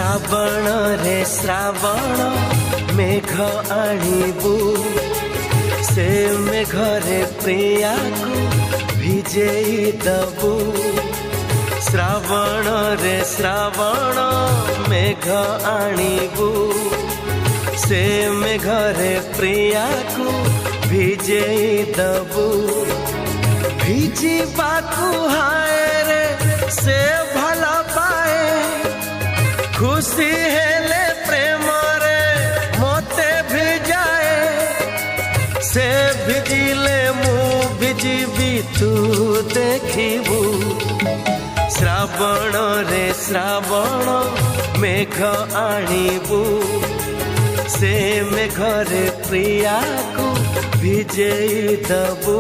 श्रावण रे श्रावण मेघ आणिबू से मेघरे प्रिया को भिजेई दबू। श्रावण रे श्रावण मेघ आणिबू से मेघरे प्रिया को भिजेई दबू। भिजी बाकू हाय रे से भला पाए खुशी हेले प्रेम रे मोते भिजाए। से भिजिले मु भिजिबी तू देखिबू। श्रावण रे श्रावण मेघ आणिबू से मेघरे प्रिया को भिजेई दबू।